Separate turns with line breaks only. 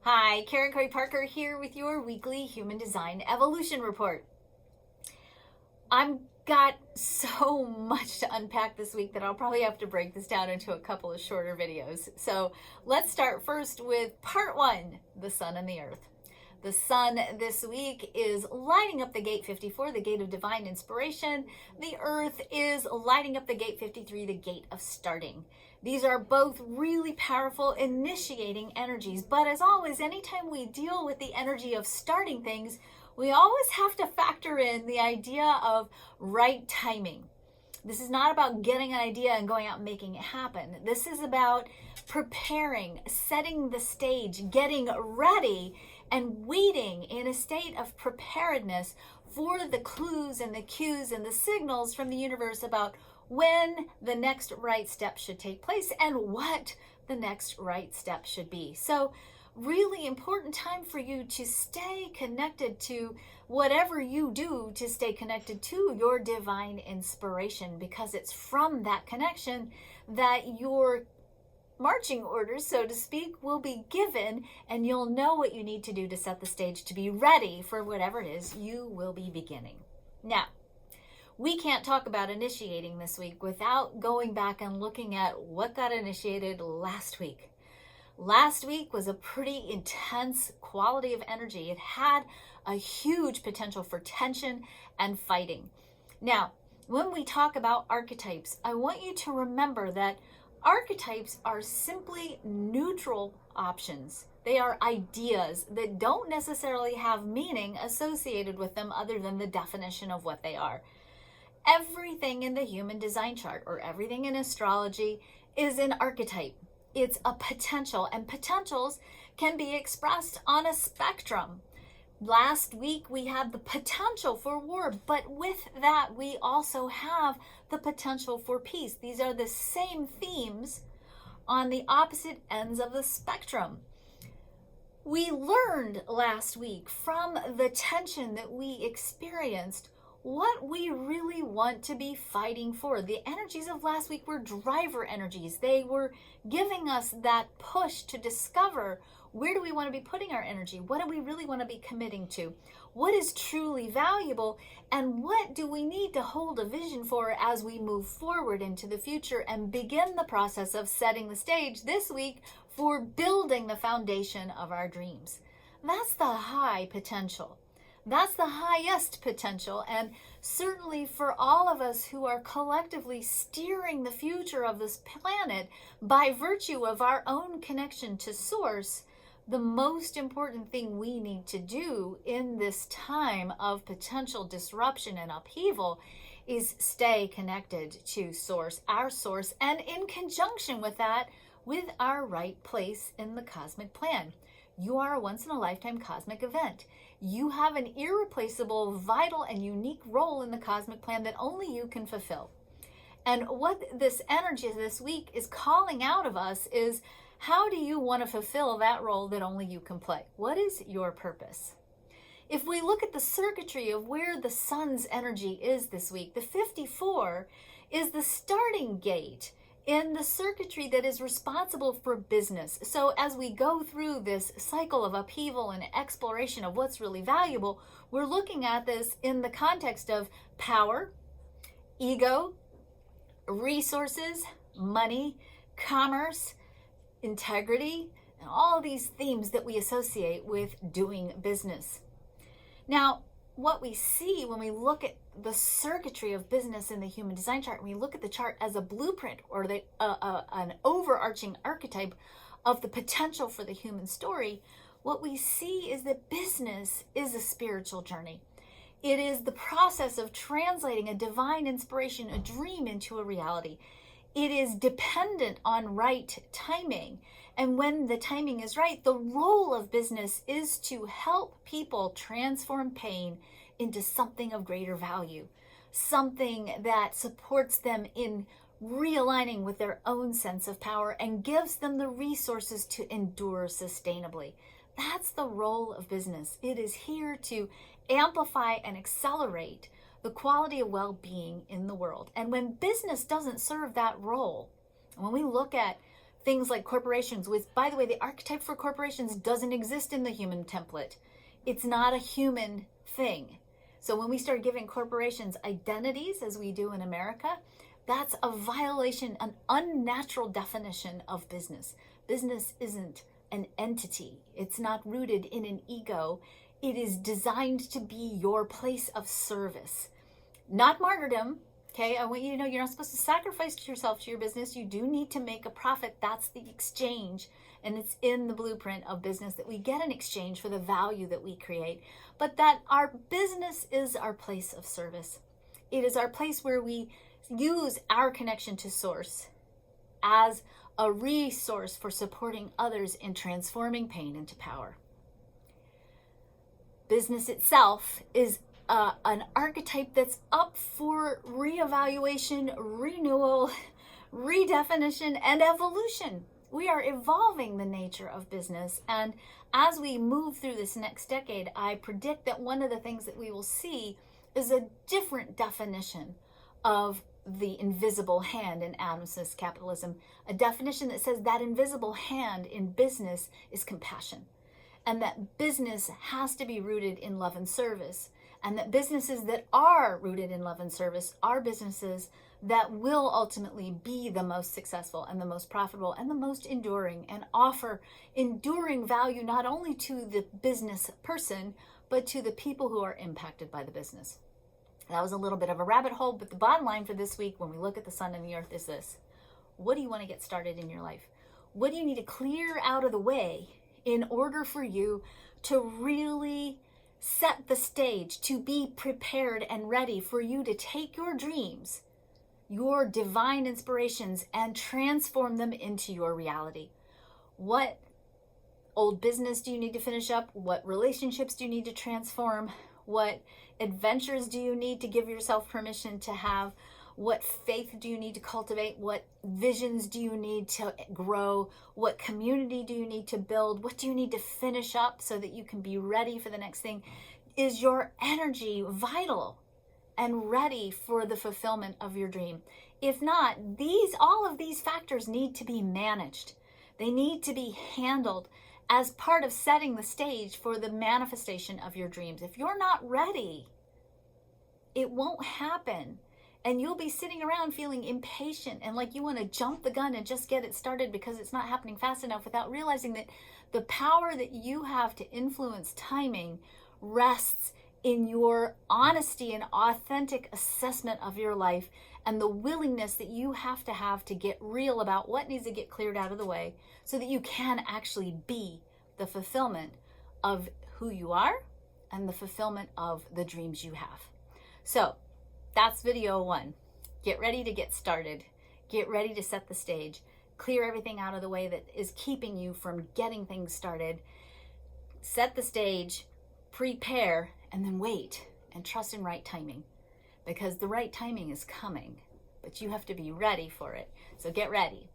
Hi, Karen Coy Parker here with your weekly Human Design Evolution Report. I've got so much to unpack this week that I'll probably have to break this down into a couple of shorter videos. So let's start first with part one, the sun and the earth. The sun this week is lighting up the gate 54, the gate of divine inspiration. The earth is lighting up the gate 53, the gate of starting. These are both really powerful initiating energies. But as always, anytime we deal with the energy of starting things, we always have to factor in the idea of right timing. This is not about getting an idea and going out and making it happen. This is about preparing, setting the stage, getting ready, and waiting in a state of preparedness for the clues and the cues and the signals from the universe about when the next right step should take place and what the next right step should be. So really important time for you to stay connected to whatever you do to stay connected to your divine inspiration, because it's from that connection that your marching orders, so to speak, will be given, and you'll know what you need to do to set the stage to be ready for whatever it is you will be beginning. Now, we can't talk about initiating this week without going back and looking at what got initiated last week. Last week was a pretty intense quality of energy. It had a huge potential for tension and fighting. Now, when we talk about archetypes, I want you to remember that archetypes are simply neutral options. They are ideas that don't necessarily have meaning associated with them other than the definition of what they are. Everything in the human design chart or everything in astrology is an archetype. It's a potential, and potentials can be expressed on a spectrum. Last week we had the potential for war, but with that we also have the potential for peace. These are the same themes on the opposite ends of the spectrum. We learned last week from the tension that we experienced what we really want to be fighting for. The energies of last week were driver energies. They were giving us that push to discover, where do we want to be putting our energy? What do we really want to be committing to? What is truly valuable? And what do we need to hold a vision for as we move forward into the future and begin the process of setting the stage this week for building the foundation of our dreams? That's the high potential. That's the highest potential, and certainly for all of us who are collectively steering the future of this planet by virtue of our own connection to Source, the most important thing we need to do in this time of potential disruption and upheaval is stay connected to Source, our Source, and in conjunction with that, with our right place in the cosmic plan. You are a once-in-a-lifetime cosmic event. You have an irreplaceable, vital, and unique role in the cosmic plan that only you can fulfill. And what this energy this week is calling out of us is, how do you want to fulfill that role that only you can play? What is your purpose? If we look at the circuitry of where the sun's energy is this week, the 54 is the starting gate in the circuitry that is responsible for business. So as we go through this cycle of upheaval and exploration of what's really valuable, we're looking at this in the context of power, ego, resources, money, commerce, integrity, and all these themes that we associate with doing business. Now, what we see when we look at the circuitry of business in the human design chart, and we look at the chart as a blueprint or an overarching archetype of the potential for the human story, what we see is that business is a spiritual journey. It is the process of translating a divine inspiration, a dream, into a reality. It is dependent on right timing. And when the timing is right, the role of business is to help people transform pain into something of greater value, something that supports them in realigning with their own sense of power and gives them the resources to endure sustainably. That's the role of business. It is here to amplify and accelerate the quality of well-being in the world. And when business doesn't serve that role, when we look at things like corporations, which, by the way, the archetype for corporations doesn't exist in the human template. It's not a human thing. So when we start giving corporations identities, as we do in America, that's a violation, an unnatural definition of business. Business isn't an entity. It's not rooted in an ego. It is designed to be your place of service, not martyrdom. Okay, I want you to know you're not supposed to sacrifice yourself to your business. You do need to make a profit. That's the exchange. And it's in the blueprint of business that we get an exchange for the value that we create. But that our business is our place of service. It is our place where we use our connection to source as a resource for supporting others in transforming pain into power. Business itself is an archetype that's up for reevaluation, renewal, redefinition, and evolution. We are evolving the nature of business, and as we move through this next decade, I predict that one of the things that we will see is a different definition of the invisible hand in Adam Smith's capitalism, a definition that says that invisible hand in business is compassion, and that business has to be rooted in love and service, and that businesses that are rooted in love and service are businesses that will ultimately be the most successful and the most profitable and the most enduring, and offer enduring value not only to the business person, but to the people who are impacted by the business. That was a little bit of a rabbit hole, but the bottom line for this week, when we look at the sun and the earth, is this. What do you want to get started in your life? What do you need to clear out of the way in order for you to really set the stage, to be prepared and ready for you to take your dreams, your divine inspirations, and transform them into your reality? What old business do you need to finish up? What relationships do you need to transform? What adventures do you need to give yourself permission to have? What faith do you need to cultivate? What visions do you need to grow? What community do you need to build? What do you need to finish up so that you can be ready for the next thing? Is your energy vital and ready for the fulfillment of your dream? If not, all of these factors need to be managed. They need to be handled as part of setting the stage for the manifestation of your dreams. If you're not ready, it won't happen. And you'll be sitting around feeling impatient and like you want to jump the gun and just get it started because it's not happening fast enough, without realizing that the power that you have to influence timing rests in your honesty and authentic assessment of your life, and the willingness that you have to get real about what needs to get cleared out of the way so that you can actually be the fulfillment of who you are and the fulfillment of the dreams you have. So that's video 1. Get ready to get started. Get ready to set the stage. Clear everything out of the way that is keeping you from getting things started. Set the stage, prepare, and then wait and trust in right timing, because the right timing is coming, but you have to be ready for it. So get ready.